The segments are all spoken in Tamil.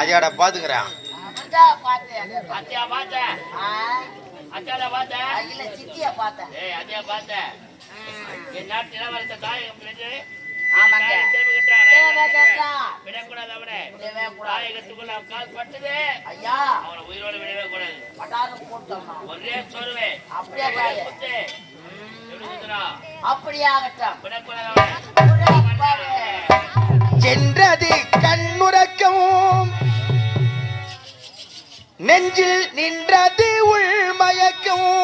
அஜாட பாத்துக்கிறேன் என் நாட்டு இளவரச தாயகம் ஆமாங்க விடக்கூடாது அவனை தாயகத்துக்குள்ள கால் பட்டது ஐயா அவனை உயிரோடு விடவே கூடாது ஒரே சொருவே அப்படியே அப்படியாகட்டும் சென்றது கண்முறக்கவும் நெஞ்சில் நின்றது உள்மயக்கவும்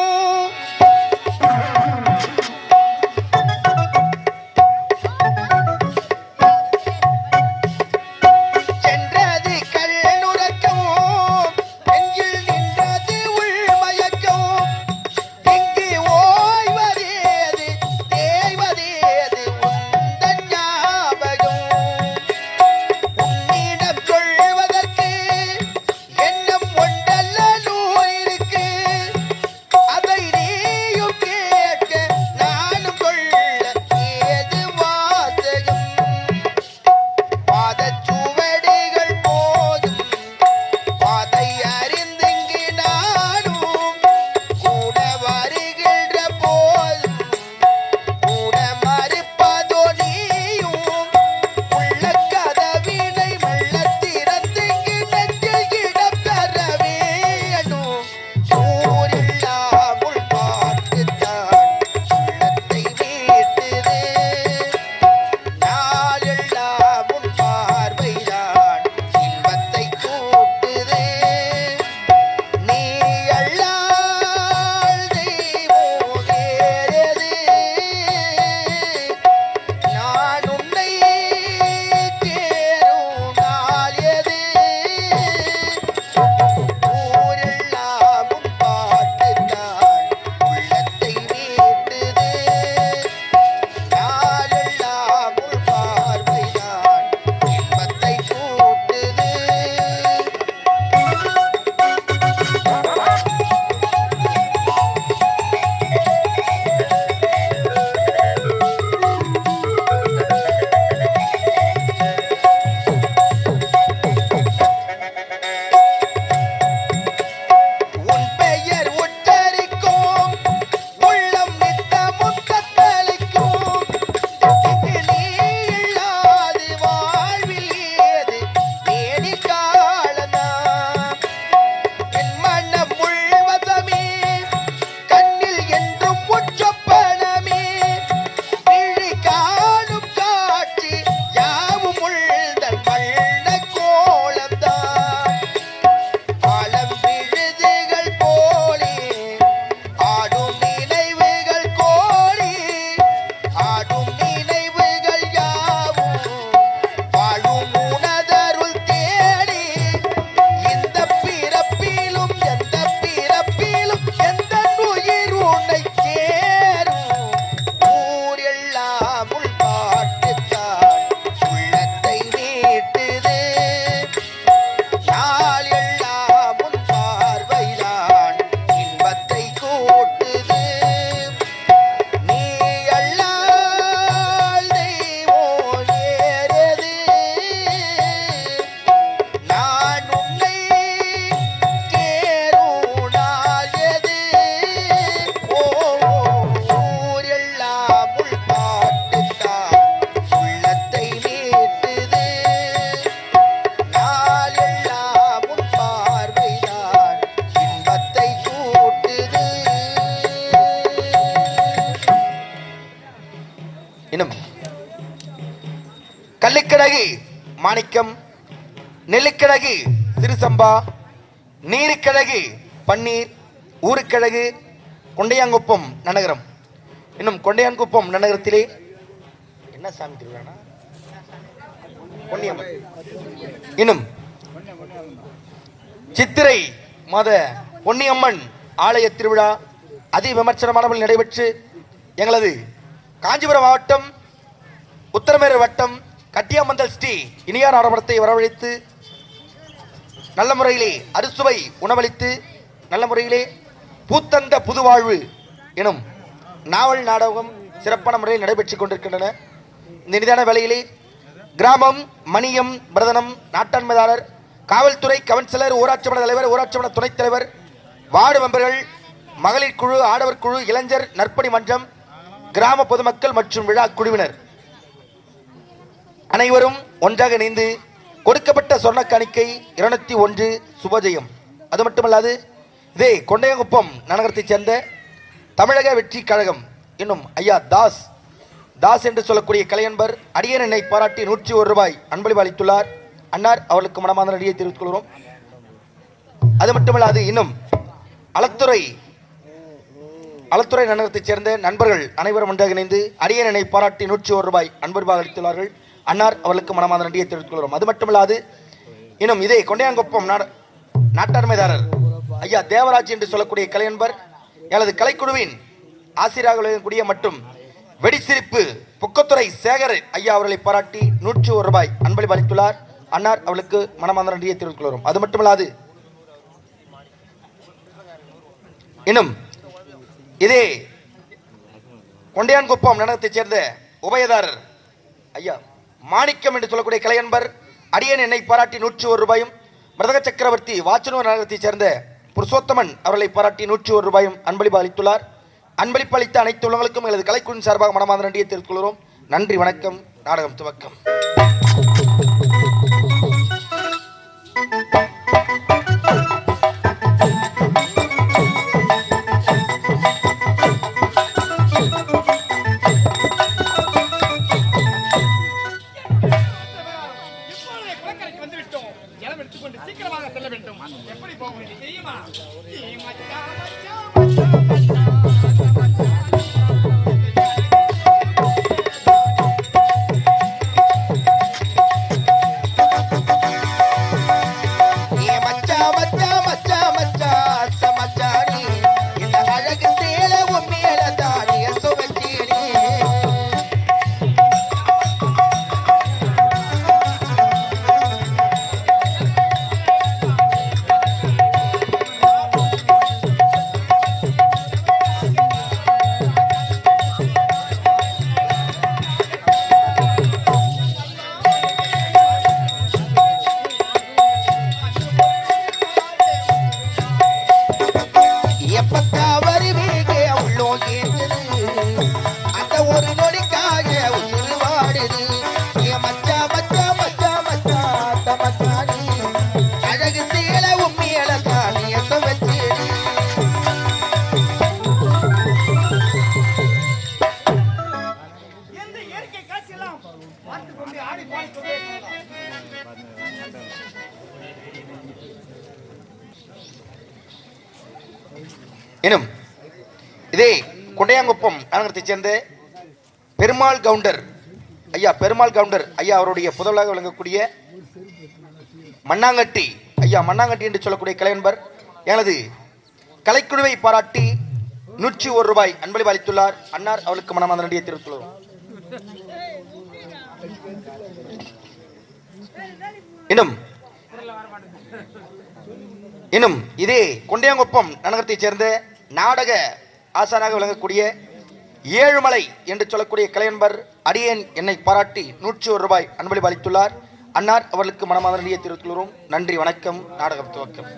கள்ளிக்கிழகு மாணிக்கம், நெல்லிக்கிழகு திருசம்பா, நீருக்கிழகு பன்னீர், ஊருக்கிழகு கொண்டையாங்குப்பம் நன்னகரம். இன்னும் கொண்டையாங்குப்பம் நன்னகரத்திலே என்ன சாமி திருவிழா? பொன்னியம்மன். இன்னும் சித்திரை மாத பொன்னியம்மன் ஆலய திருவிழா அதி விமர்சனமானவர்கள் நடைபெற்று எங்களது காஞ்சிபுரம் மாவட்டம் உத்தரமேறு வட்டம் கட்டியாமந்தல் ஸ்ரீ இனியார் ஆடம்பரத்தை வரவழைத்து நல்ல முறையிலே அறுசுவை உணவளித்து நல்ல முறையிலே பூத்தந்த புதுவாழ்வு எனும் நாவல் நாடகம் சிறப்பான முறையில் நடைபெற்றுக் கொண்டிருக்கின்றன. இந்த நிதான வேளையிலே கிராமம், மணியம், பிரதனம், நாட்டாண்மையாளர், காவல்துறை, கவுன்சிலர், ஊராட்சி மன்ற தலைவர், ஊராட்சி மன்ற துணைத் தலைவர், வார்டு மெம்பர்கள், மகளிர் குழு, ஆடவர் குழு, இளைஞர் நற்பணி மன்றம், கிராம பொதுமக்கள் மற்றும் விழா குழுவினர் அனைவரும் ஒன்றாக இணைந்து கொடுக்கப்பட்ட சொர்ண காணிக்கை 201 சுபஜெயம். அது மட்டுமல்லாது இதே கொண்டையங்குப்பம் நகரத்தைச் சேர்ந்த தமிழக வெற்றி கழகம் இன்னும் ஐயா தாஸ் என்று சொல்லக்கூடிய கலையன்பர் அடியேன் என்னை பாராட்டி 101 ரூபாய் அன்பளிப்பு அளித்துள்ளார். அன்னார் அவர்களுக்கு மனமார்ந்த நன்றியை தெரிவித்துக் கொள்கிறோம். அது மட்டுமல்லாது இன்னும் அளத்துறை நகரத்தைச் சேர்ந்த நண்பர்கள் அனைவரும் ஒன்றாக இணைந்து அடியேன் என்னை பாராட்டி 101 ரூபாய் அன்பளிப்பு அளித்துள்ளார்கள். அன்னார் அவர்களுக்கு மனமார்ந்த நன்றியை தெரிவித்துக் கொள்கிறோம். அது மட்டுமல்லாது இன்னும் இதே கொண்டையாங்குப்பம் நாட்டாண்மைதாரர் ஐயா தேவராஜ் என்று சொல்லக்கூடிய கலையன்பர் எனது கலைக்குழுவின் ஆசிரியராக விளங்கக்கூடிய மற்றும் வெடிசிரிப்பு புக்கத்துறை சேகர் ஐயா அவர்களை பாராட்டி 101 ரூபாய் அன்பளிப்பு அளித்துள்ளார். அன்னார் அவர்களுக்கு மனமார்ந்த நன்றியை தெரிவித்துக் கொள்கிறோம். அது மட்டுமல்லாது இன்னும் இதே கொண்டையான்குப்பம் நகரத்தைச் சேர்ந்த உபயதாரர் ஐயா மாணிக்கம் என்று சொல்லக்கூடிய கலையன்பர் அடியேன் என்னை பாராட்டி 101 ரூபாயும் மிருதக சக்கரவர்த்தி வாச்சனூர் நகரத்தைச் சேர்ந்த புருஷோத்தமன் அவர்களை பாராட்டி 101 ரூபாயும் அன்பளிப்பு அளித்துள்ளார். அன்பளிப்பு அளித்த அனைத்து உள்ளவங்களுக்கும் எனது கலைக்குழுவின் சார்பாக மனமார்ந்த நன்றியை தெரிவித்துக் கொள்கிறோம். நன்றி, வணக்கம். நாடகம் துவக்கம். எனும் இதே கொண்டையாங்குப்பம் நகரத்தைச் சேர்ந்த பெருமாள் கவுண்டர் ஐயா அவருடைய புதல்வராக விளங்கக்கூடிய மண்ணாங்கட்டி என்று சொல்லக்கூடிய கலையன்பர் எனது கலைக்குழுவை பாராட்டி 101 ரூபாய் அன்பளிப்பு அளித்துள்ளார். அன்னார் அவளுக்கு மனமார்ந்த நன்றியை தெரிவித்துள்ளோம். இன்னும் இதே கொண்டையாங்குப்பம் நகரத்தைச் சேர்ந்த நாடக ஆசானாக விளங்கக்கூடிய ஏழுமலை என்று சொல்லக்கூடிய கலையன்பர் அடியேன் என்னை பாராட்டி 101 ரூபாய் அன்பளிப்பு அளித்துள்ளார். அன்னார் அவர்களுக்கு மனமார்ந்த நன்றியை தெரிவித்துள்ளோம். நன்றி, வணக்கம். நாடகம் துவக்கம்.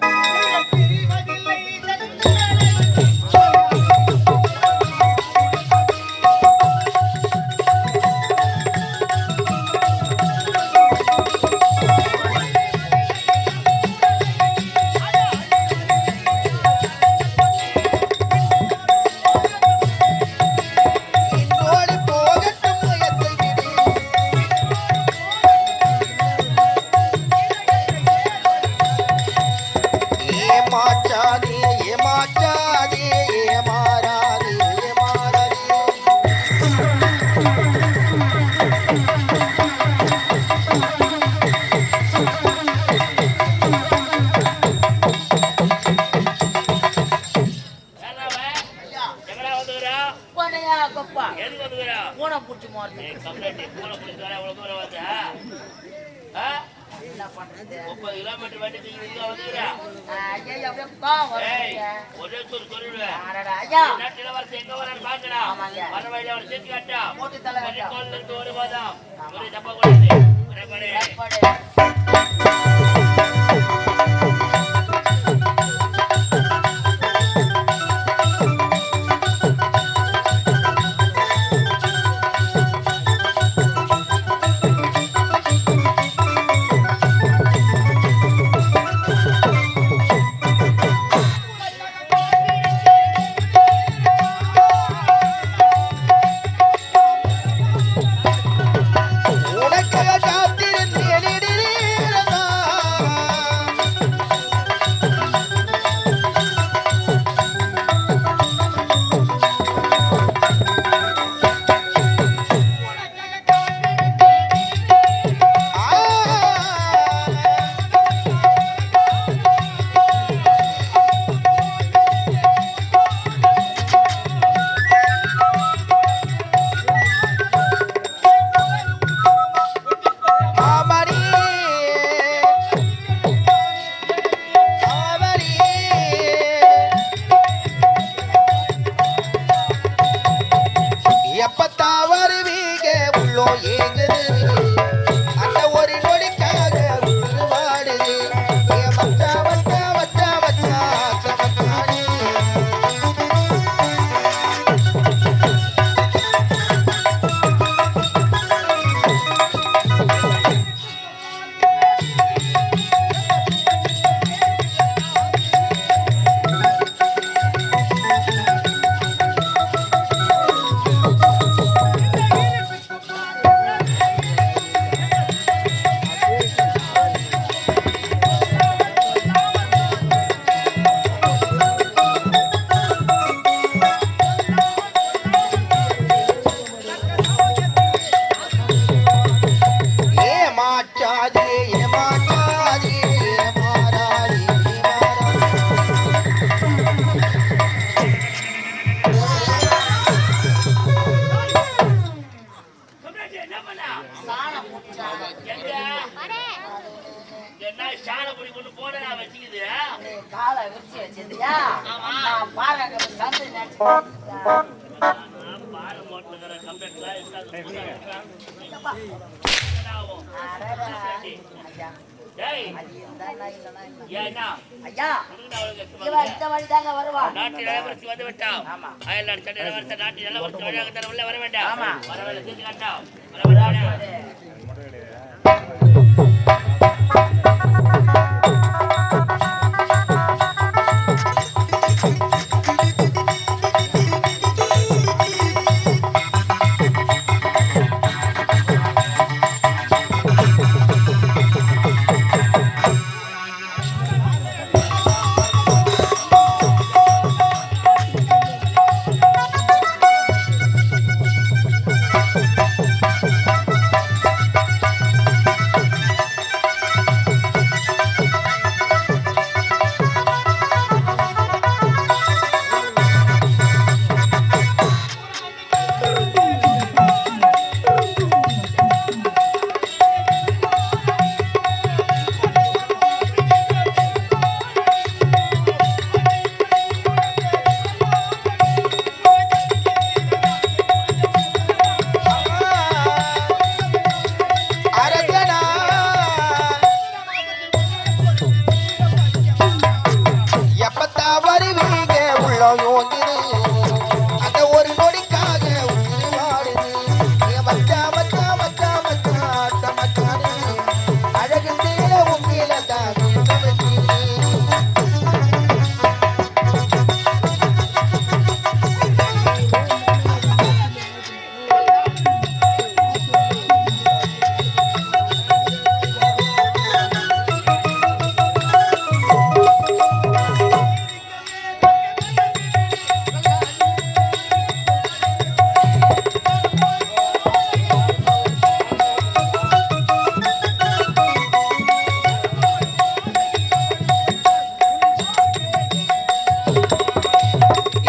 ஏங்குது அந்த ஒரு நொடிக்காக வாடுது ஏ மச்சா மச்சா மச்சா மச்சா மச்சானே ஏமாற்றாதே ஏமாற்றாதே ஏமாறாதே கம்ப்ளைண்ட் என்ன பண்ணா சாணம் போட்டாங்க. எங்க என்ன சாணப்பொடி கொண்டு போட நான் வச்சுக்குது நீ காலை விரிச்சு வச்சிருந்தியா? ஆமா. நான் பாருங்க சந்தை நினைச்சு பாரு மோட்டர் கம்ப்ளைண்ட்லாம் இருக்காது ஐயா டேய் அது இருந்தா இல்லைன்னா இல்லை. ஏன்னா ஐயா உனக்கு அவளுக்கு இவன் இந்த வழிதாங்க வருவா. நாட்டு நிலவரத்து வந்து விட்டான் ஆமா. அயல்நாடு சட்ட நிலவரத்தை நாட்டு நிலவரத்து வழியாக தர உள்ள வர வேண்டாம் ஆமா. வரவேல செஞ்சு காட்டாம் வரவேல அரசனா எப்பத்தா வருவீங்க உள்ள யோங்குது அந்த ஒரு நொடிக்காக உயிர் வாடுது ஏ மச்சா மச்சா மச்சா மச்சா மச்சானே அழகு சேல உங்கில தான்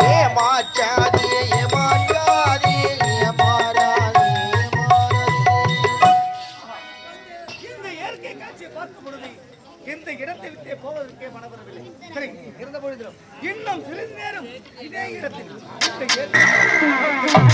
ஏமாற்றாதே ஏமாற்றாதே ஏமாறாதே ஏமாறாதே இந்த இயற்கை காட்சியை பார்க்கும் பொழுது இந்த இடத்தை விட்டே போவதற்கே மனவரவில்லை. சரி, இருந்த பொழுதிலும் இன்னும் சிறிது நேரம் இதே இடத்தில் இந்த இயற்கை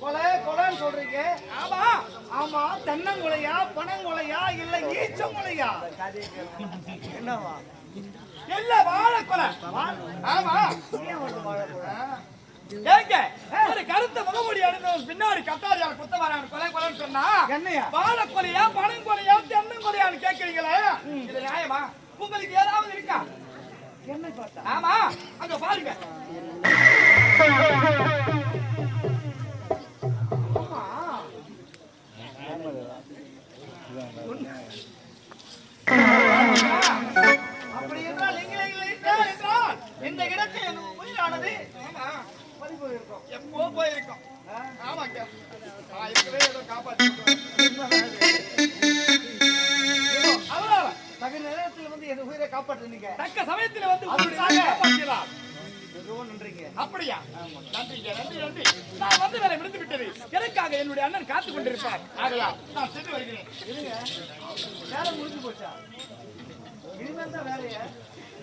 கொலை கொலைன்னு சொல்றீங்க. ஆமா ஆமா, தென்னங்குலையா பனங்குலையா இல்ல ஈச்சங்குலையா? என்னவா இல்ல வாழைக்கொலை. ஆமா ஏங்க ஒரு கருத்த முகமூடி அணிந்தவன் பின்னாடி கட்டாரியால் குத்த வரான் கொலை கொலைன்னு சொன்னா என்னையா வாழைக்கொலையா பனங்கொலையா தென்னங்கொலையான்னு கேக்குறீங்களே, இது நியாயமா? உங்களுக்கு ஏதாவது இருக்கா? என்ன பார்த்தா? ஆமா அங்க பாருங்க. அப்படி என்றால் நீங்களே என்றால் இந்த இடத்தில் என் உயிரானது பறி போயிருக்கோம். எப்போ போயிருக்கோம். ஆமாங்க, இருக்கவே ஏதோ காப்பாற்றி தகுந்த நேரத்தில் வந்து என் உயிரை காப்பாற்றுனீங்க. தக்க சமயத்தில் வந்து காப்பாற்றலாம். மிகவும் நன்றிங்க. அப்படியா? நன்றிங்க, நன்றி நன்றி. நான் வந்து வேலை முடிந்து விட்டது. எனக்காக என்னுடைய அண்ணன் காத்துக் கொண்டிருப்பார். ஆகையால் நான் சென்று வருகிறேன். இருங்க, வேலை முடிஞ்சு போச்சா? இனிமேல் தான் வேலையா?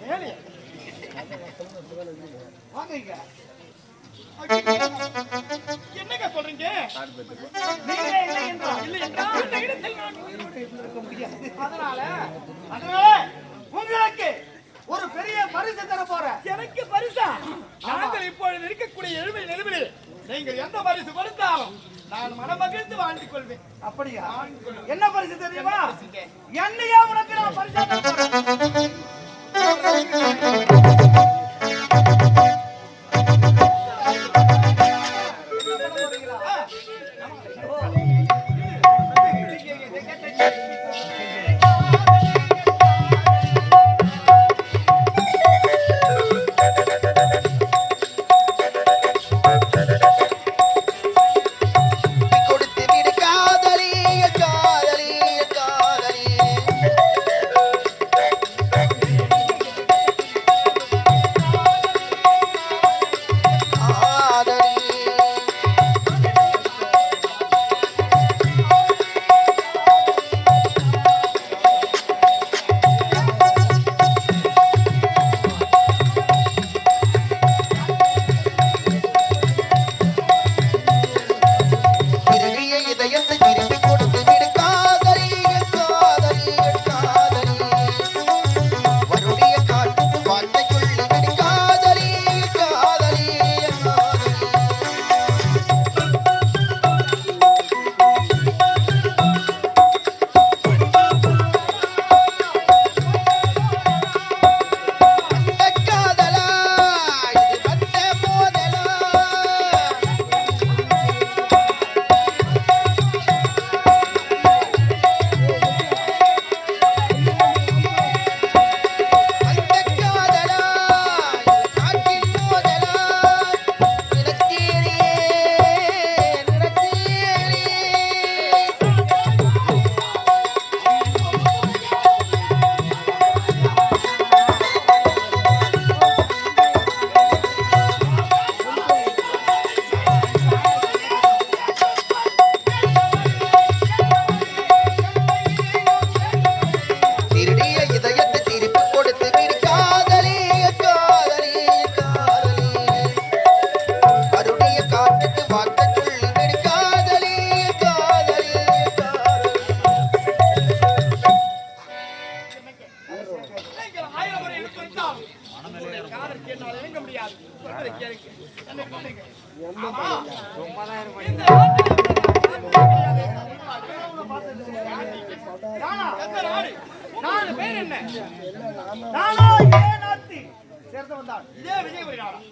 வேலையா? வாங்க. என்னங்க சொல்றீங்க? நீங்களே இல்லை என்றால் இந்த இடத்தில் நான் உயிரோடு இருந்திருக்க முடியாது. அதனால உங்களுக்கு ஒரு பெரிய பரிசு தர போறேன். எனக்கு பரிசா? நாங்கள் இப்பொழுது இருக்கக்கூடிய எழுமை நிலைமையில் நீங்கள் எந்த பரிசு கொடுத்தாலும் நான் மனமகிழ்ந்து வாழ்ந்து கொள்வேன். அப்படியா? என்ன பரிசு தெரியுமா? என்னையா உனக்கு நான் பரிசா தர போறேன்.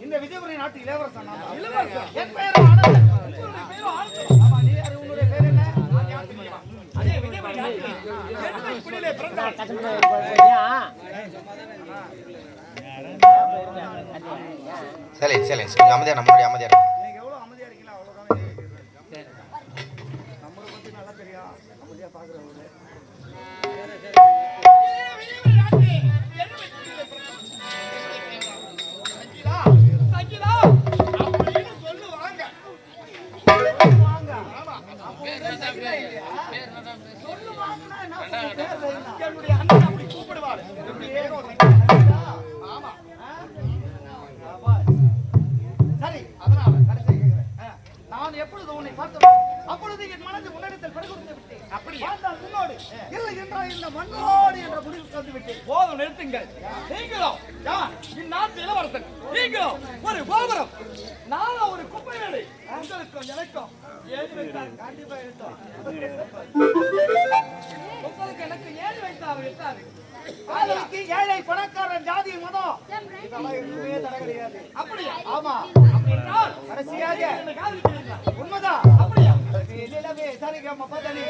இந்த விஜயபுரி நாட்டு இளவரசன். என் பெயர் ஆனந்தன். உங்களுடைய பேர் ஆனந்தன். ஆமா, நீ யாரு? உங்களுடைய பேர் என்ன? அதே விஜயபுரி நாட்டிலே குடியிலே பிறந்தார். சரி சரி கொஞ்சம் அமைதியா, நம்மளுடைய அமைதியா. நீங்க எவ்வளவு அமைதியா இருக்கீங்களா அவ்வளவுதான். நம்மளை பத்தி நல்லா தெரியும். அமைதியா பாக்குறவங்க என்னுடைய அண்ணன் அப்படி கூப்பிடுவார். ஆமா, சரி. அதனால கடைசியா கேட்கிறேன், நான் எப்பொழுது உன்னை பார்த்தோம் அப்பொழுது என் மனது உன்னிடத்தில் பறிகொடுத்து விட்டேன். அப்படி பார்த்தால் உன்னோடு இல்லை என்றால் இந்த மண்ணோடு என்ற முடிவுக்கு வந்து விட்டேன். போதும், நிறுத்துங்கள். நீங்களோ இந்நாட்டு இளவரசன், நீங்களோ ஒரு கோபுரம், நானும் ஒரு குப்பை வேலை. உங்களுக்கும் எனக்கும் ஏழு வைத்தார். கண்டிப்பா எடுத்தோம். உங்களுக்கு எனக்கு ஏழு வைத்தார் வைத்தாரு. காதலுக்கு ஏழை பணக்காரன் ஜாதி மதம் இதெல்லாம் எதுவுமே தடை கிடையாது. அப்படியா? ஆமா. அப்படின்னால் கடைசியாக உண்மைதான். அப்படியா? நிலவே சரிகம பதனி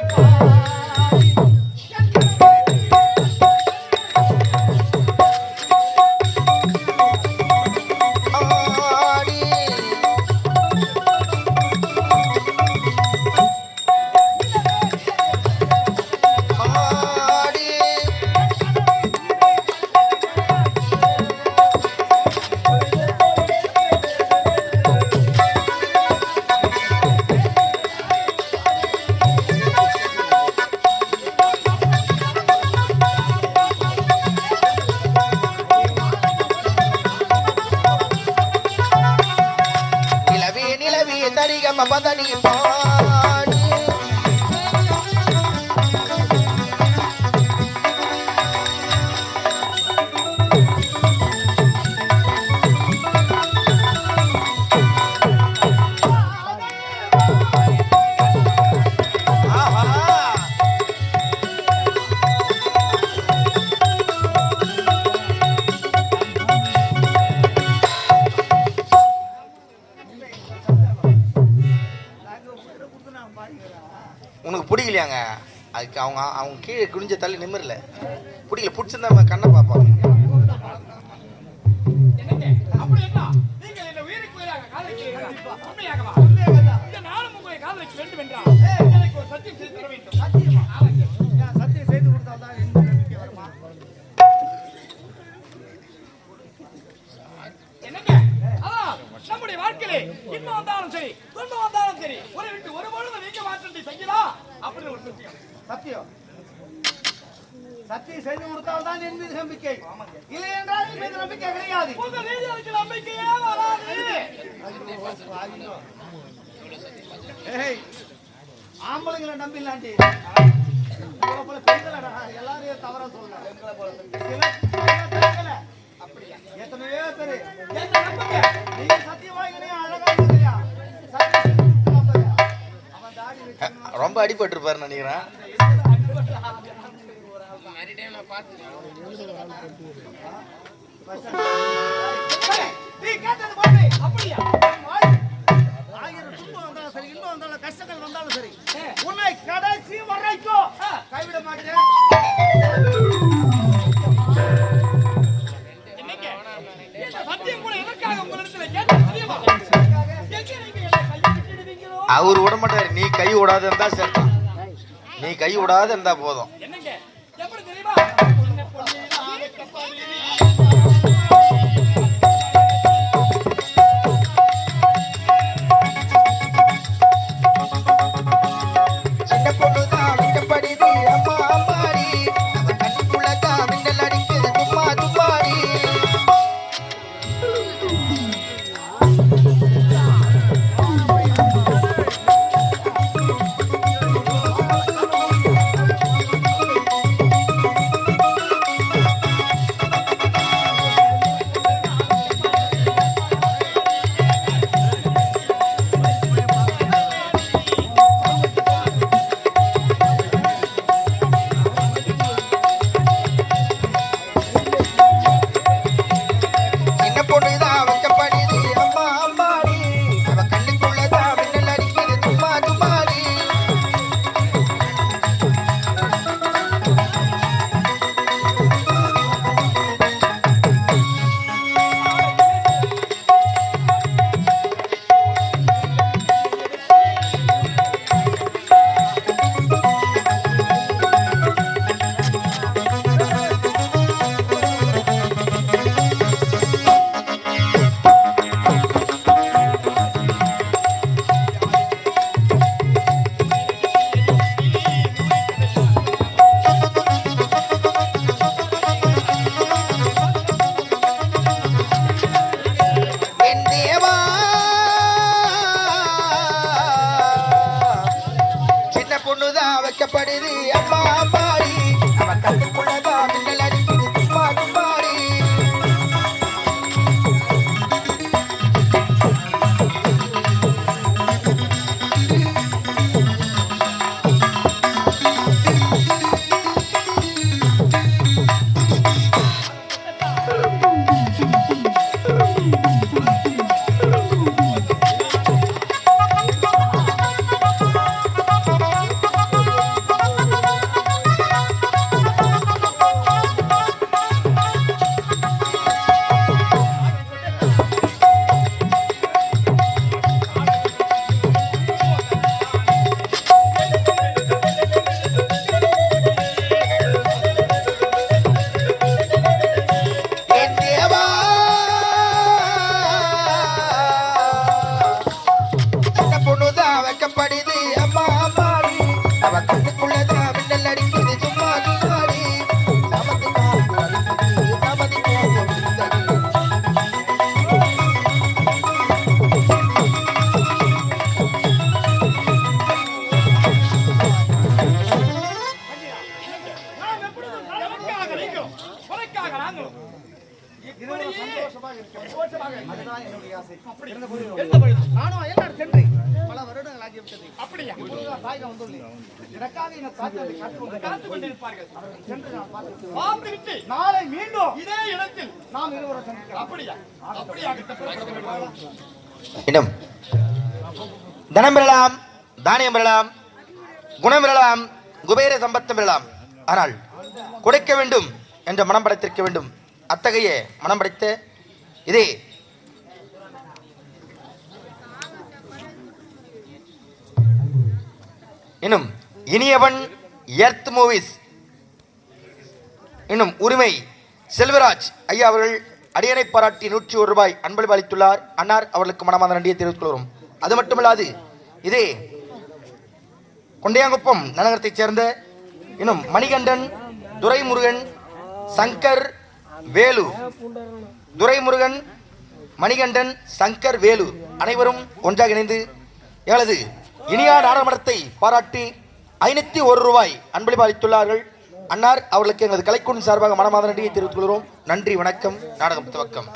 பிடிக்கிறாங்க. அதுக்கு அவங்க அவங்க கீழே குனிஞ்ச தள்ளி நிமிரல. பிடிக்கல, பிடிச்சிருந்தா நம்ம கண்ணை பார்ப்பாங்க. என்னங்க அப்படி என்ன நீங்க என்ன உயிருக்கு உயிராக காதலிக்கிறீர்களா? உண்மையாகவா? இந்த நானும் உங்களை காதலிக்க வேண்டும் என்றால் எனக்கு ஒரு சத்தியம் செய்து தர வேண்டும். சத்தியமா? சத்தியம் செய்து கொடுத்தால் தான் எந்த நம்பிக்கை வருமா? என்னங்க நம்முடைய வாழ்க்கையிலே இன்பம் வந்தாலும் சரி துன்பம் வந்தாலும் சரி ஒரு விட்டு ஒரு பொழுது நீங்க மாற்றத்தை செய்யலாம் அப்படின்னு ஒரு சத்தியம். சத்தியம் சத்தியம் செய்து கொடுத்தால் தான் என் மீது நம்பிக்கை, இல்லை என்றால் என் மீது நம்பிக்கை கிடையாது. உங்க மீது எனக்கு நம்பிக்கையே வராது. ஏய், ஆம்பளைங்களை நம்பிடலாண்டி, போல பெண்களடா எல்லாரையும் தவற சொல்லலாம். எத்தனையோ பேரு என்ன நம்புங்க? நீங்க சத்தியம் வாங்கினே அழகா இருக்கியா? சத்தியம் செய்து கொடுத்தால் அவன் தாடி வச்சு ரொம்ப அடிபட்டிருப்பாருன்னு நினைக்கிறேன். நீ கேட்டது போட்டு அப்படியா? ஆயிரம் துன்பம் வந்தாலும் சரி, இன்னும் வந்தாலும் கஷ்டங்கள் வந்தாலும் சரி, உன்னை கடைசி வரைக்கும் கைவிட மாட்டேன். என்னங்க இந்த சத்தியம் கூட எதற்காக உங்களிடத்துல கேட்ட தெரியுமா? எங்க நீங்க என்ன கையை விட்டுடுவீங்களோ? அவர் விட மாட்டாரு. நீ கை விடாத இருந்தா சரிதான். நீ கை விடாத இருந்தா போதும். என்னங்க எப்படி தெரியுமா? சின்ன பொண்ணு நான் கப்பாலி சின்ன பொண்ணுதான் விட்டப்படுது அம்மா அம்மாடி, அவ கண்ணுக்குள்ளதான் மின்னல் அடிக்குது தும்மா தும்மாடி. சின்ன பொண்ணுதான் வைக்கப்படுது அம்மா அம்மாடி, அவ கண்ணுக்குள்ளதான் மின்னல் அடிக்குது தும்மா தும்மாடி. என் தேவா, சின்ன பொண்ணுதான் வைக்கப்படுது அம்மா அம்மாடி, அவ கண்ணுக்குள்ளதான் மின்னல் அடிக்குது தும்மா தும்மாடி. என் தேவா, சின்ன பொண்ணுதான் வைக்கப்படுது அம்மா அம்மாடி, அவ கண்ணுக்குள்ளதான் மின்னல் அடிக்குது சும்மா தும்மாடி. நமது காப்பு அடிக்குது, நமது கோபம் அடிக்குது. நாம் எப்பொழுதும் நமக்காக நீங்களும் உனக்காக நாங்களும் இப்படியே சந்தோஷமாக இருக்கிறேன். அதுதான் என்னுடைய ஆசை. இருந்த போதிலும் எந்த பொழுது நானும் அயல்நாடு சென்று பல வருடங்கள் ஆகிவிட்டது. அப்படியா? இப்பொழுதுதான் தாயகம் வந்துள்ளேன். எனக்காக என் தாத்தனை காத்துக் காத்துக் கொண்டிருப்பார்கள். சென்று நான் பார்த்து பார்த்து விட்டு நாளை மீண்டும் இதே இடத்தில் நாம் இருவரும் சந்திக்கலாம். அப்படியா? அப்படியாக இன்னும் தனம் பெறலாம், தானியம் பெறலாம், குணம் பெறலாம், குபேர சம்பத்தம் பெறலாம். ஆனால் கொடுக்க வேண்டும் என்ற மனம் படைத்திருக்க வேண்டும். அத்தகைய மனம் படைத்த இதே இன்னும் இனியவன் எர்த் மூவிஸ் இன்னும் உரிமை செல்வராஜ் ஐயா அவர்கள் அடியனை பாராட்டி 101 ரூபாய் அன்பளிப்பு அளித்துள்ளார். அன்னார் அவர்களுக்கு மனமார்ந்த நன்றியை தெரிவித்துக் கொள்கிறோம். அது மட்டுமல்லாது இதே கொண்டையாங்குப்பம் நகரத்தைச் சேர்ந்த இன்னும் மணிகண்டன், துரைமுருகன், சங்கர், வேலு, துரைமுருகன், மணிகண்டன், சங்கர், வேலு அனைவரும் ஒன்றாக இணைந்து எங்களது இனியா நாடகமன்றத்தை பாராட்டி 501 ரூபாய் அன்பளிப்பு அளித்துள்ளார்கள். அன்னார் அவர்களுக்கு எங்களது கலைக்குழு சார்பாக மனமார்ந்த நன்றியை தெரிவித்துக் கொள்கிறோம். நன்றி, வணக்கம். நாடகம் துவக்கம்.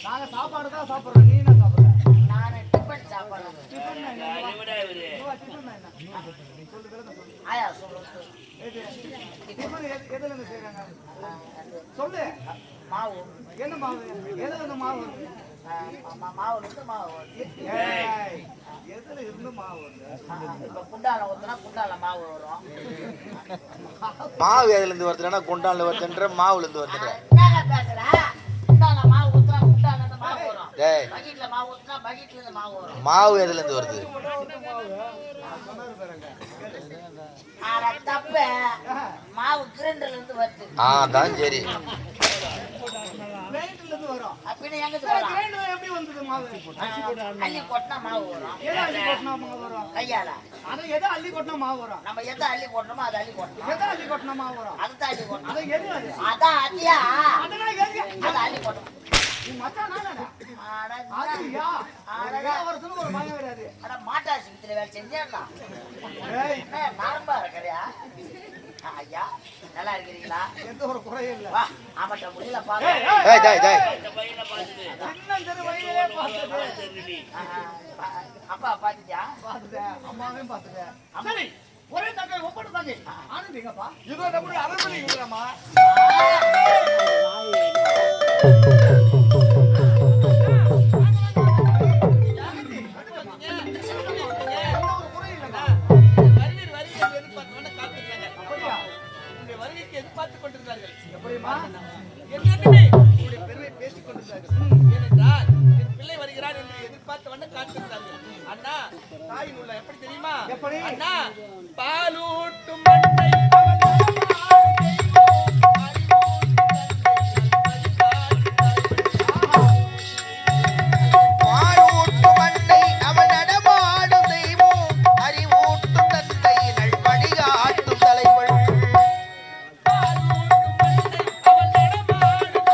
நாங்க சாப்பாடு தான் சாப்பிடுறோம். நீ என்ன சாப்பிடுற? நான் டிபன் சாப்பாடு. ஆயா சொல்லு. எதுல இருந்து செய்றாங்க? சொல்லு. மாவு. என்ன மாவு? எதுல இருந்து மாவு? மாவுல இருந்து மாவு. எதுல இருந்து மாவு? இப்ப குண்டால ஊத்துனா குண்டால மாவு வரும். மாவு எதுல இருந்து வருதுன்னா குண்டால வருதுன்ற மாவுல இருந்து வருதுன்ற. என்னங்க பேசுற? குண்டால மாவு ஊத்துனா குண்டால இருந்து மாவு வரும். டேய், பக்கெட்ல மாவு ஊத்துனா பக்கெட்ல இருந்து மாவு வரும். மாவு எதுல இருந்து வருது? ஆனா தப்பு. மாவு கிரைண்டர்ல இருந்து வருது. தான் சரி. கிரைண்டர்ல இருந்து வரும். அப்படியே எங்க வரும்? கிரைண்டர் எப்படி வந்தது மாவு? அள்ளி கொட்டினா மாவு வரும். எதை அள்ளி கொட்டினா மாவு வரும்? கையால. அதை எதை அள்ளி கொட்டினா மாவு வரும்? நம்ம எதை அள்ளி கொட்டணுமோ அதை அள்ளி கொட்டணும். எதை அள்ளி கொட்டினா மாவு வரும்? அதுதான் அள்ளி கொட்டணும். அதை எது அது? அதான் அத்தியா. அதெல்லாம் எது? அதை அள்ளி கொட்டணும். நீ மச்சான் நானடா. அட அதுயா? அடடா. வருஷம் ஒரு பயம் வராது. அட மாட்டாசிபத்திரி வேலை செஞ்சேன்னா ஏய், நார்மலா இருக்கிறியா? ஐயா நல்லா இருக்கிறீங்களா? எந்த ஒரு குறையும் இல்ல. வா ஆமாட்ட முடியல பாரு. டேய் டேய் டேய். சின்னஞ்சிறு வயதிலே பார்த்தது. அப்பா பாத்துட்டியா? பார்த்துட்டேன். அம்மாவையும் பார்த்துட்டேன். சரி, ஒரே தங்க ஒப்பட்டு தாங்க. ஆனந்திங்கப்பா. இதோ நம்முடைய அரண்மனை இருக்கிறாமா? எப்படிமா? என்னென்னமே உங்களுடைய பெருமை பேசிக் கொண்டிருந்தார்கள். ஏனென்றால் என் பிள்ளை வருகிறான் என்று எதிர்பார்த்த வண்ணம் காத்திருந்தார்கள். அண்ணா தாயின் உள்ள எப்படி தெரியுமா? எப்படி? அண்ணா பாலூட்டும் மண்ணை அவன் நடமாடும் தெய்வம், பாலூட்டும் மண்ணை அவன் நடமாடும் தெய்வம், அறிவூட்டும் தந்தை நல்வழிகாட்டும் தலைவன். பாலூட்டும் மண்ணை அவன் நடமாடும்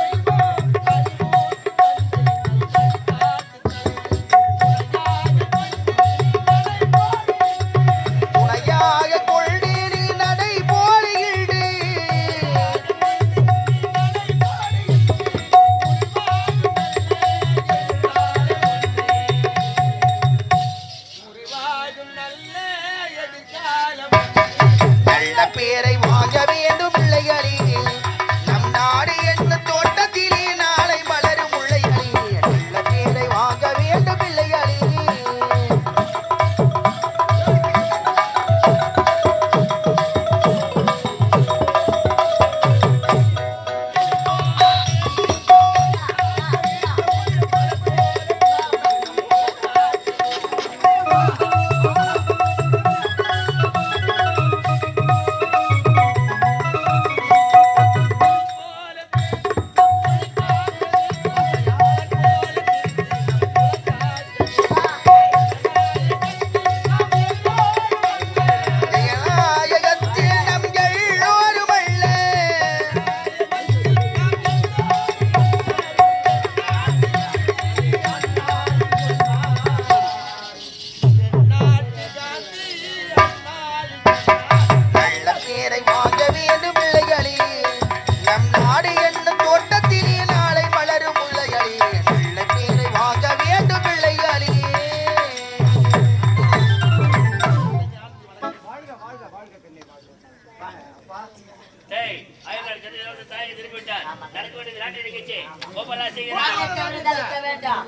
மானத்தை விடுதளிக்க வேண்டாம்.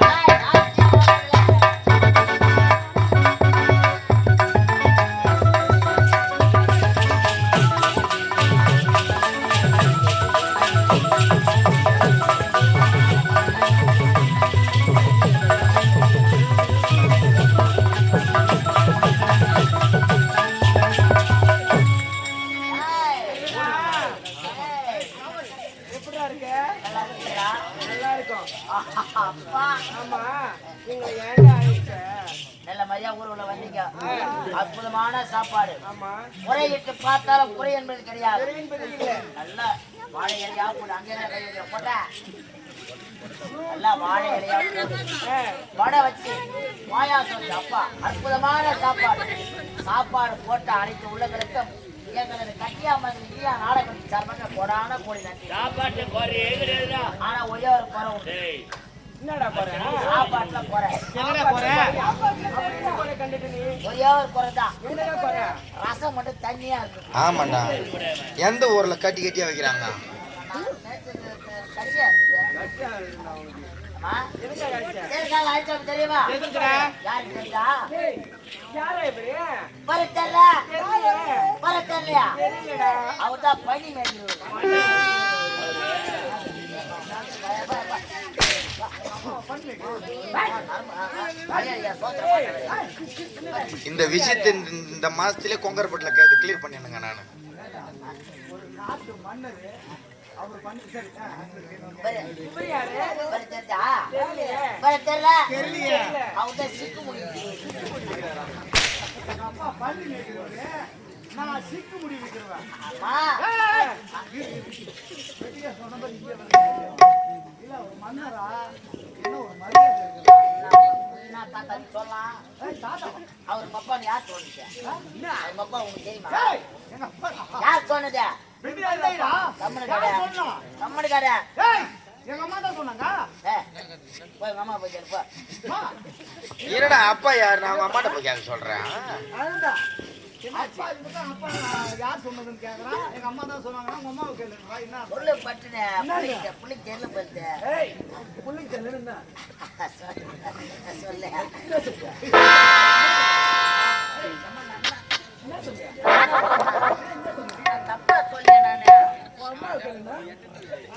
நான் ராஜ்யம் வரவில்லை. எப்படிடா இருக்க? நல்லா இருக்கிறா? நல்லா இருக்கும். அப்பா ஆமா, நீங்க ஏன்டா ஆயிடுச்ச? நல்ல மாதிரியா ஊர்வல வந்தீங்க. அற்புதமான சாப்பாடு. ஆமா, முறையிட்டு பார்த்தாலும் குறை என்பது கிடையாது. என்பது இல்ல. நல்ல வாழை இலையா போடு. அங்கே என்ன கை வைக்கிற போட்ட நல்லா வாழை இலையா போடு. வடை வச்சு பாயாசம் வச்சு அப்பா அற்புதமான சாப்பாடு. சாப்பாடு போட்ட அனைத்து உள்ளங்களுக்கும் எங்களது கட்டியாமல் நாடகம் சார்பாக கொடான கோடி நன்றி. சாப்பாட்டு குறையே கிடையாதுடா. ஆனா ஒரே ஒரு குறை உண்டு. டேய், என்னடா போற? சாப்பாட்டுல குறை. எங்கடா போற? என்ன குறை கண்டுட்டு நீ? ஒரே ஒரு குறை தான். என்னடா குறை? ரசம் மட்டும் தண்ணியா இருக்கு. ஆமாண்டா, எந்த ஊர்ல கட்டி கட்டியா வைக்கிறாங்க? சரியா இருக்குது. கட்டியா இருக்குடா உனக்கு. அம்மா, எதுக்கு கட்டியா? தேர்கால ஆயிடுச்சு தெரியுமா? எதுக்குடா? யாருக்கு தெரியுதா? ஏய், யாரா இவரு? பரத்தல்ல தெரியலையே. பரத்தல்லையா? தெரியலடா. அவர்தான் பனி மேய்க்கிறவர். இந்த விஷயத்தை இந்த மாசத்திலே கொங்கர்பட்டில கிளியர் பண்ணிடுங்க நானு. நாட்டு மன்னரு அவர் பண்ணி சரி. இவர் யாரு? பரத்தல்ல. தெரியலையே. பரத்தல்ல. தெரியலையே. அவர்தான் சிக்கு முடியும். அப்பா பண்ணி நிற்கிறவரு. நான் சிக்கு முடி வைக்கிறவன். அம்மா வெட்டியா சொன்ன மாதிரி இங்கே வந்து இல்ல ஒரு மன்னரா என்ன ஒரு மரியாதை இருக்கு. நான் தாத்தா சொல்லலாம். ஏய், தாத்தா. அவர் பப்பான்னு யார் சொன்னது? என்ன? அவர் பப்பா உங்களுக்கு தெரியுமா? ஏய், எங்க அப்பா. யார் சொன்னது? வெட்டியா இல்லைடா. கம்மனு யார் கடை. சொன்னா? கம்மனு கடை. ஏய், எங்க அம்மா தான் சொன்னாங்க. போய் உங்க அம்மா போய் கேளுப்பா. அம்மா, என்னடா அப்பா யாரு? நான் அவங்க அம்மாட்ட போய் கேட்க சொல்றேன். அதுதான். அப்பா இதுதான் அப்பா யார் சொன்னதுன்னு கேக்குறான். எங்க அம்மா தான் சொன்னாங்கன்னா உங்க அம்மாவை கேளுங்க. என்ன? சொல்லு பட்டுனே. புள்ளிக்கு தெரியல போயிடுது. ஏய், புள்ளிக்கு தெரியல என்ன? சொல்லு. என்ன சொல்ற? நான் தப்பா சொல்லேன் நானு. உங்க அம்மாவை கேளுங்க.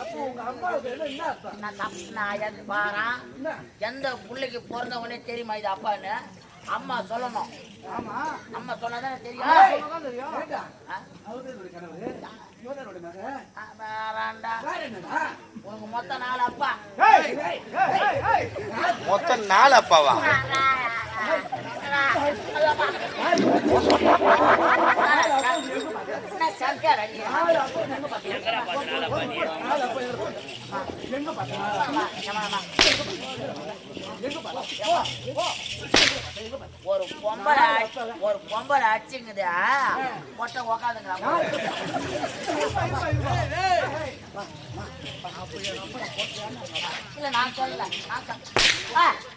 அப்போ உங்க அம்மாவை கேளுங்க என்ன அர்த்தம்? நான் தப்பு நான் எது பாறேன். என்ன? எந்த புள்ளைக்கு பிறந்தவனே தெரியுமா இது அப்பான்னு? அம்மா சொல்லணும். ஆமா. அம்மா சொன்னாதானே ஏய், தெரியும். சொன்னாதான் தெரியும். ஆ? அவருடைய கணவர் யோதனுடைய மகன். வேறாண்டா. வேற என்னடா? உனக்கு மொத்தம் 4 அப்பா. ஏய், ஏய், ஏய், ஏய். மொத்தம் 4 அப்பாவா? என்ன சங்கர் அடி? எங்கடா பார்த்து நாளா பாரு. எங்க பார்த்தா? ஒரு பொம்பளை அடிச்சுங்குது. மொட்டை உக்காந்துங்கிறான். இல்ல நான் சொல்லல.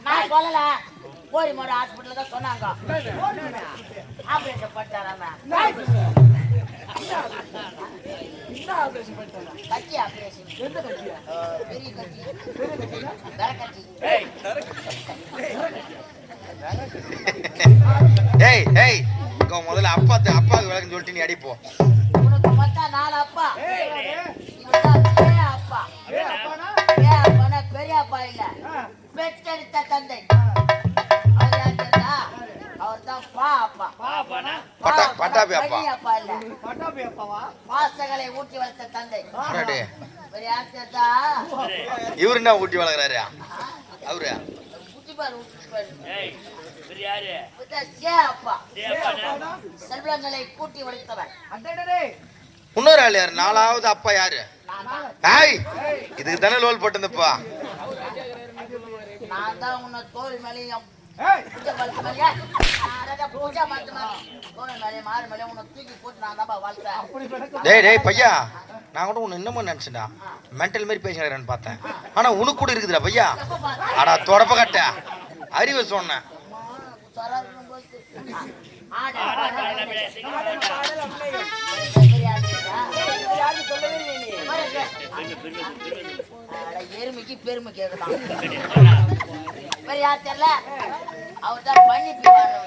நான் சொல்லல. கோரிமோட ஹாஸ்பிட்டல் தான் சொன்னாங்க. ஆபரேஷன் பண்ணிட்டாராம. என்ன ஆபரேஷன் பண்ணிட்டாங்க? கட்டி ஆபரேஷன். எந்த கட்சியா? பெரிய கட்டி. பெரிய கட்சியா? வேற கட்டி. ஏய், ஏய் ஏய், இங்க முதல்ல அப்பாவுக்கு விளக்கம் சொல்லிட்டு நீ அடிப்போ. உனக்கு மொத்தம் 4 அப்பா. ஏய், இவர்தான் பெரிய அப்பா. ஏய், அப்பானா? பெரிய அப்பானா பெரிய அப்பா இல்ல. ஆ, பெற்றெடுத்த தந்தை. ஆ. அவர் யார் தெரியுமா? அவர்தான் பா அப்பா. பாப்பானா? பட்டாபி அப்பா. பெரிய அப்பா இல்ல. பட்டாபி அப்பாவா? பாசங்களை ஊட்டி வளர்த்த தந்தை. அடடே, வேற யார் தெரியுதா? இவரு என்ன ஊட்டி வளர்க்குறாரு அவரு? ஊட்டி பாரு, ஊட்டி பாரு. ஏய், இவர் யாரு? இவர்தான் சே அப்பா. தேப்பானா? செல்வங்களை கூட்டி வளர்த்தவர். அடடடே. இன்னொரு ஆள் யாரு? 4வது அப்பா யாரு? நான் தான். ஏய், இதுக்கு தானே லோல் போட்டிருந்தப்பா. நான் தான் உன்னை தோல் மேலேயும் ஏய், பூஜை பழத்து மேலேயும் பூஜை பார்த்து தோல் மேலேயும் மாறு மேலேயும் உன்னை தூக்கி போட்டு நான் தான் வளர்த்தேன். அப்படி விளக்கம். டேய் டேய் பையா, நான் கூட உன்னை இன்னமும் நினைச்சேன்டா, மென்டல் மாதிரி பேசுகிறேன்னு பார்த்தேன். ஆனா உனக்கு கூட இருக்குதுடா பையா. எப்ப பார்த்தேன்? அடா தொடப்ப கட்ட அறிவை சொன்னேன். சராசரி போச்சு. ஆட ஆடா, காலையில விட சீக்கிரம் போடா. பெரிய ஆளுடா. யாரும் சொல்லவே இல்லை நீ. பின்னு, பின்னு, பின்னு. எருமைக்கு பெருமை கேக்குதான் வேற யார் தெரியல அவர் தான் பண்ணி போவாரு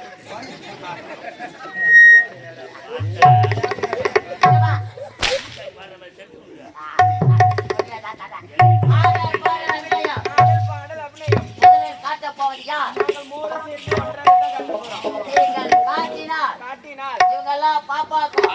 காட்ட போவதியா காட்டினால் இவங்கெல்லாம் பாப்பாக்கும்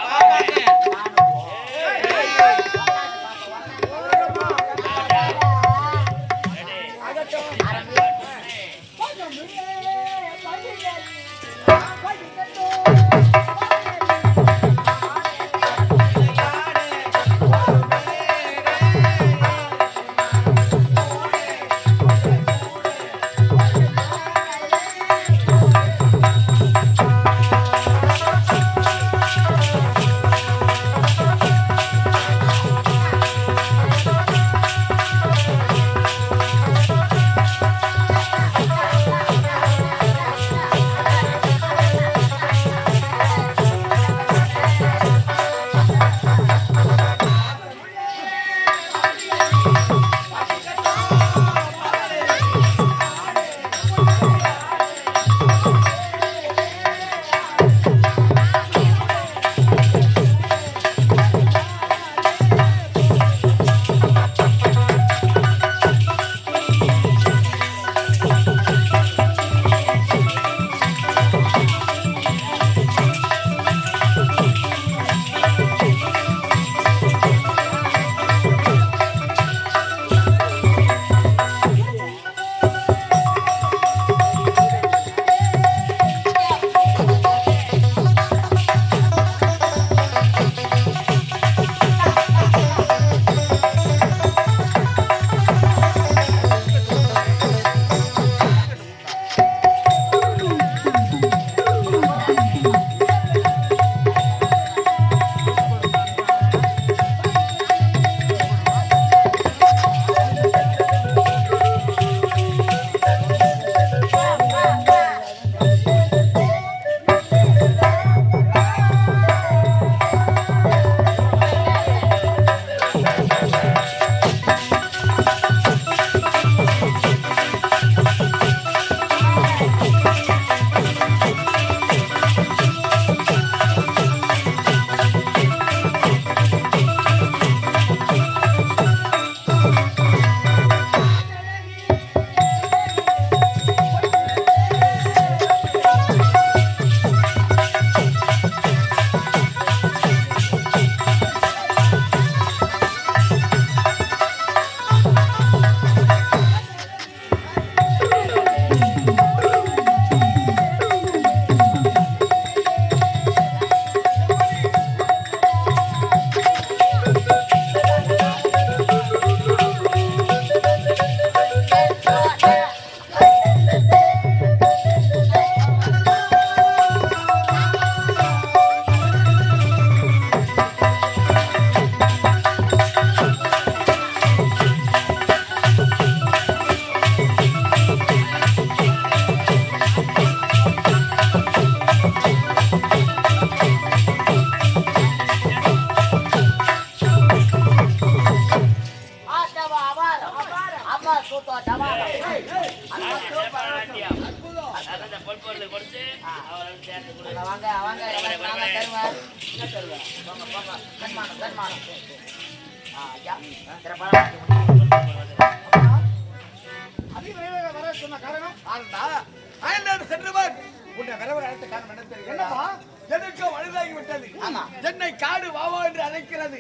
என்னை காடு வாவா என்று அழைக்கிறது,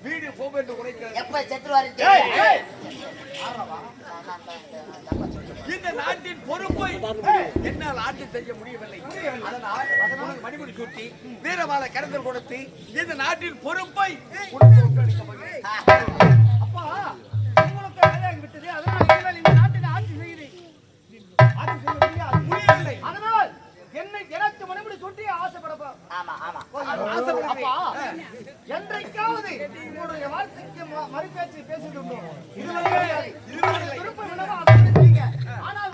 வீடு போம் என்று உரைக்கிறது. எப்ப செத்துருவாரு இந்த நாட்டின் பொறுப்பை என்னால் ஆட்சி செய்ய முடியவில்லை. அதனால் மணிமுடி சூட்டி வீரவாள கருந்தல் கொடுத்து இந்த நாட்டின் பொறுப்பை அப்பா உங்களுக்கு வேலையாகி விட்டது. அதனால் இந்த நாட்டின் ஆட்சி செய்ய முடியவில்லை. அதனால் என்னை எனக்கு மணிமுடி சூட்டி ஆசைப்படப்பா. ஆமா ஆமா அப்பா என்றைக்காவது உங்களுடைய வார்த்தைக்கு மறுபேச்சு பேசிட்டு இருந்தோம். ஆனால்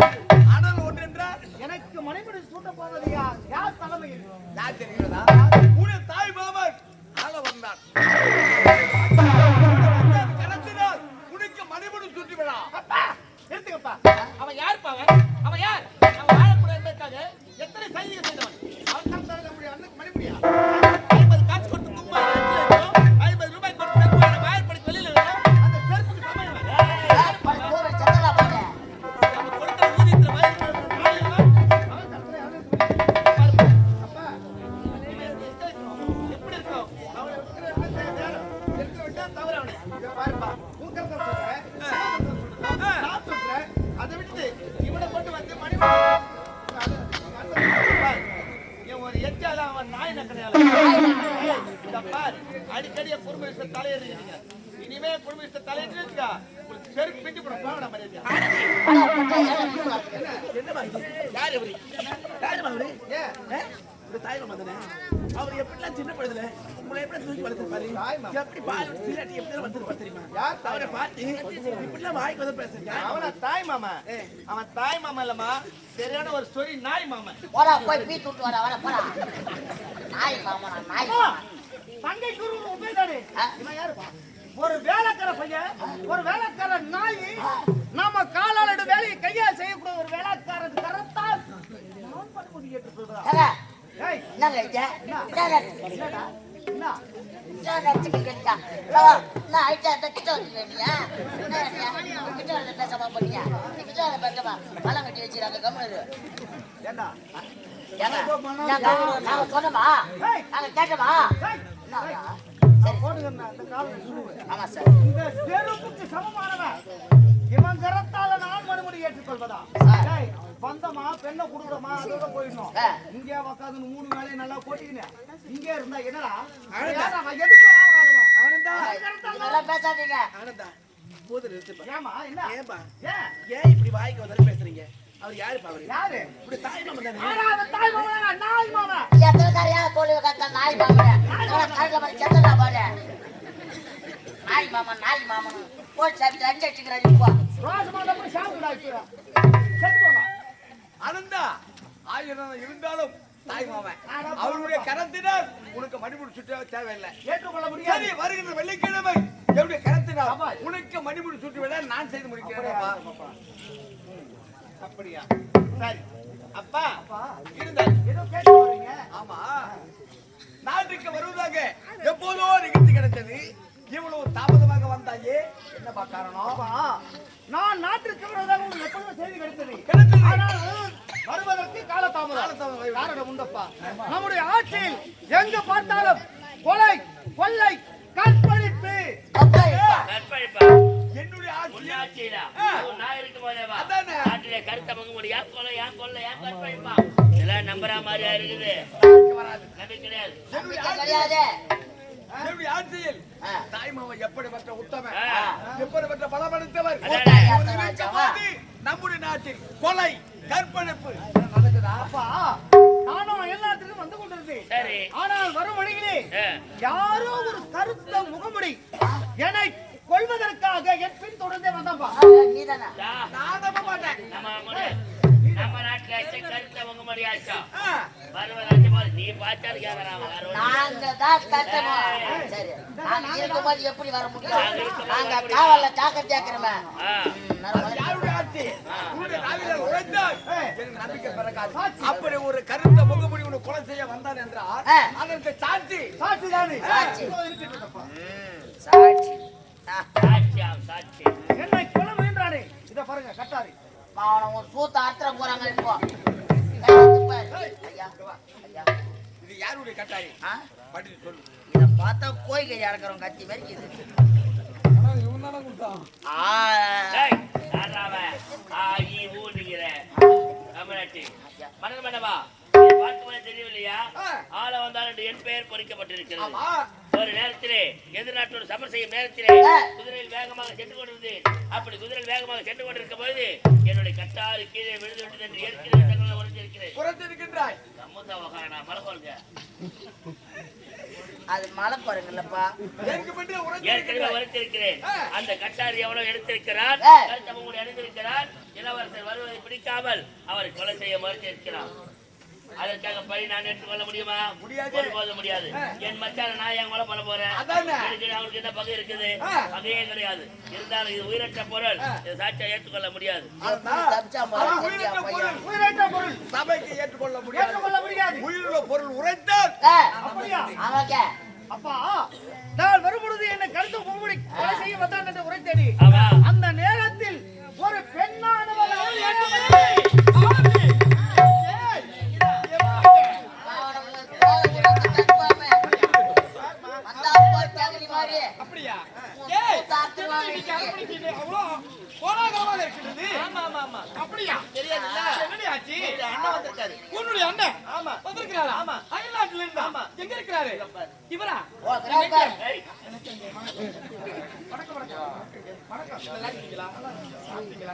ஒன்றென்றால் எனக்கு மணிமுடி சூட்ட போவது யார் தலைமையில் யார் தெரிகிறதா? உன் தாய் மாமன் ஆள வந்தான். கடத்தினால் உனக்கு மணிமுடி சுட்டி யாருப்பா அவன்? அவன் யார்? அவன் வாழக்கூடாது என்பதற்காக எத்தனை சைனிகள் செய்தவன்? அவன் கருத்தால நம்முடைய அண்ணனுக்கு மணிமுடியா 50 காசு கொடுத்து கும்பா 50 ரூபாய் கொடுத்து செருப்பு வாயற்படிக்கு வெளியில விடுறேன். அந்த செருப்புக்கு சமயம் சத்தலா பாரு நம்ம கொடுத்த ஊதியத்துல வயிறு ஆயிரம் அவன் கருத்துல யாரும் அப்பா எப்படி இருக்கும்? அவனை இருக்கிற விட்டா தவறு அவனை இதை பாருப்பா உன் கருத்தை சொல்றேன் நான் சொல்றேன் அதை விட்டுட்டு இவனை கொண்டு வந்து ஒரு எச்சால அவன் நாய் நக்கடையால இத பாரு அடிக்கடிய குடும்ப விஷயத்தை தலையிடுறீங்க இனிமே குடும்ப விஷயத்தை தலையிட்டு உங்களுக்கு செருப்பு பிஞ்சு போட பாவடா மரியாதையா என்னமா இது? யார் இவரு? யாருமா இவரு? ஏன் இந்த தாய் மாமா தானே? அவர் எப்படிலாம் சின்ன பழுதுல உங்களை எப்படி தூக்கி வளர்த்துருப்பாரு? தாய் மாமா. எப்படி பால் சீராட்டி எப்படி வளர்த்துருப்பாரு தெரியுமா? யார் தாய் அவரை பார்த்து இப்படிலாம் வாய்க்கு வந்து பேசுறீங்க. அவன தாய் மாமா அவன் தாய் மாமா இல்லம்மா சரியான ஒரு சொறி நாய் மாமா போடா போய் பீ தூட்டு வர போடா நாய் மாமா நாய் மாமா தங்கை குரு உபேதானே ஆ? இவன் யாருப்பா ஒரு வேலைக்கார பையன் ஒரு வேலைக்கார நாய் நாம காலாளோட வேலையை கையால் செய்யக்கூடிய ஒரு வேலைக்காரன் கரத்தால் நான் பண்புடி கேட்டு சொல்றா ஏங்க, ஏய் என்னங்க இது? என்னடா என்ன என்ன நடிச்சுட்டு இருக்கீங்க? நான் ஐட்டா கிட்ட வந்துருக்கீங்க. என்ன கிட்ட வந்து பேசாம போறீங்க? கிட்ட வந்து பேசாம பழம் கட்டி வச்சிருக்காங்க கம்முனு. ஏண்டா ஏங்க, நாங்க சொன்னோமா? நாங்க கேட்டோமா? என்னடா? சரி, போடுங்க அந்த காலை சுடுவேன் ஆமா சார். இந்த செருப்புக்கு சமமானவன் இவன் கரத்தால நான் மறுபடி ஏற்றுக்கொள்வதா ஏய் வந்தமா பெண்ணை குடுக்குறமா அதோட போயிடணும் இங்கே உக்காந்து 3 வேலையை நல்லா போட்டிக்கினேன் இங்கே இருந்தா என்னடா எதுக்கும் ஆகாதவா ஆனந்தா இதெல்லாம் பேசாதீங்க. ஆனந்தா போது நிறுத்துப்பா. ஏமா என்ன ஏன்பா ஏன் ஏன் இப்படி வாய்க்கு வந்து பேசுறீங்க? அவர் யாருப்பா அவரு? யாரு இப்படி தாய் மாமா தானே? ஆனா அவன் தாய் மாமா நாய் மாமா எத்தனை காரியா தோழி கத்த நாய் மாமா கரெக்டா மாதிரி செத்தா பாரு. நாய் மாமா போய் சாப்பிட்டு அடிச்சு அடிச்சுக்கிறாரு இப்போ. ரோசமா தான் சாப்பிடா செத்து போங்க ஆனந்தா ஆயிரம் இருந்தாலும் தாய் மாமன் அவருடைய கரத்தினால் உனக்கு மணிமுடி சுற்ற தேவையில்லை. ஏற்றுக்கொள்ள முடியாது சரி, வருகின்ற வெள்ளிக்கிழமை என்னுடைய கரத்தினால் உனக்கு மணிமுடி சுற்றி விட நான் செய்து முடிக்கிறேன். அப்படியா சரி அப்பா இருந்தால் ஏதோ கேட்டு வரீங்க ஆமா நாட்டுக்கு வருவதாக எப்போதோ நிகழ்ச்சி கிடைச்சது. இவ்வளவு தாமதமாக வந்தாயே என்னப்பா காரணம்? அப்பா நான் நாட்டிற்கு வருவதாக உங்களுக்கு எப்பொழுதும் செய்தி கிடைத்தது கிடைத்தது. ஆனால் வருவதற்கு காலதாமதம் காரணம் உண்டப்பா நம்முடைய ஆட்சியில் எங்க பார்த்தாலும் கொலை கொள்ளை கற்பழிப்பு கற்பழிப்பா என்னுடைய ஆட்சி உன்னாட்சியிலா நான் இருக்கும் போதேவா அதானே. நாட்டிலே கருத்த மங்க முடியா கொலை ஏன் கற்பழிப்பா இதெல்லாம் நம்புற மாதிரியா இருக்குது வராது. நம்பி கிடையாது என்னுடைய கிடையாது. என்னுடைய ஆட்சியில் தாய் மாமா எப்படிப்பட்ட உத்தமன் ஆ. எப்படிப்பட்ட பலமளித்தவர் அதானே. நம்முடைய நாட்டில் கொலை கற்பழிப்பு நடக்குதா? அப்பா நானும் எல்லாத்துக்கும் வந்து கொண்டிருந்தேன் சரி ஆனால் வரும் வழியிலே ஆ. யாரோ ஒரு கருத்த முகமுடி என்னை கொள்வதற்காக என் பின் தொடர்ந்தே வந்தப்பா நீதானா? நான் நம்ப மாட்டேன். நம்ம நாட்டுல கருத்த மங்க முடியாச்சா ஆ. வருவதாச்சு போது நீ பார்த்தாரு கேக்குறான் நாங்க தான் கட்டணும். சரி, நாங்க இருக்கும்போது எப்படி வர முடியும்? நாங்க காவல்ல தாக்க தேக்கிறோமே. அது யாருடைய ஆட்சி? உன்னுடைய நாவிலே உழைத்தால் எனக்கு நம்பிக்கை பிறக்காது. அப்படி ஒரு கருத்த முகமுடி உன்னை கொலை செய்ய வந்தான் என்றால் அதற்கு சாட்சி சாட்சி தானே சாட்சி. இருக்கட்டும்ப்பா. சாட்சி. சாட்சி என்னை கொலை முயன்றானே இத பாருங்க கட்டாரி அவனை சூத்த ஆத்திர போறாங்க இப்போ. கையெழுத்து பாரு. ஐயா, ஐயா. இது யாருடைய கட்டாயி? ஆ? படிச்சு சொல்லு. இத பார்த்தா கோய்கறி அடக்கிறவங்க கத்தி வரைக்குது. தெரியவில்லையா ஆள வந்தால் என் பெயர் பொறிக்கப்பட்டிருக்கிறது. ஆமா. ஒரு நேரத்திலே எதிர்நாட்டோடு சமர் செய்யும் நேரத்திலே குதிரையில் வேகமாக சென்று கொண்டிருந்தேன். அப்படி குதிரையில் வேகமாக சென்று கொண்டிருக்கும் பொழுது என்னுடைய கட்டாறு கீழே விழுந்து விட்டது என்று ஏற்கனவே தகவல் உரைத்திருக்கிறேன். புறத்திருக்கின்றாய். மலகொள்க அது மலை பாருங்கல்லப்பா. ஏற்கனவே உரைத்திருக்கிறேன். அந்த கட்டாரி எவ்வளவு எடுத்திருக்கிறார், கருத்தமுடி அணிந்திருக்கிறார். இளவரசர் வருவதை பிடிக்காமல் அவரை கொலை செய்ய மறுத்திருக்கிறார். அதற்காக பழி நான் ஏற்றுக்கொள்ள முடியுமா? முடியாது. ஒருபோதும் முடியாது. என் மச்சான நான் என் கொலை பண்ண போறேன். அதானே. எனக்கு அவருக்கு என்ன பகை இருக்குது? பகையே கிடையாது. இருந்தாலும் இது உயிரற்ற பொருள். இதை சாட்சியா ஏற்றுக்கொள்ள முடியாது. தப்பிச்சா முதல்ல உயிரற்ற தெரியா பொருள், பையன். உயிரற்ற பொருள் சபைக்கு ஏற்றுக்கொள்ள முடியாது. ஏற்றுக்கொள்ள முடியாது. உயிருள்ள பொருள் உரைத்தால் அப்படியா? ஆமாக்க. அப்பா நான் வரும்பொழுது என்னை கருத்து முகமுடி கொலை செய்ய வந்தான் என்று உரைத்தடி. ஆமா. அந்த நேரத்தில் ஒரு பெண்ணானவள் அவள் அப்படியா? அரவணைக்கு அவ்வளோ கோலாகலமாக இருக்கிறது. அப்படியா? என்னடி ஆச்சு? அண்ணன் வந்திருக்காரு. உன்னுடைய அண்ணன் வந்திருக்கிறாரா? அயல்நாட்டில் இருந்தா? எங்க இருக்கிறாரு? இவரா? ஓ, கிராக்கர். வணக்கம் வணக்கம் வணக்கம். நல்லா இருக்கீங்களா? சாப்பிட்டீங்களா?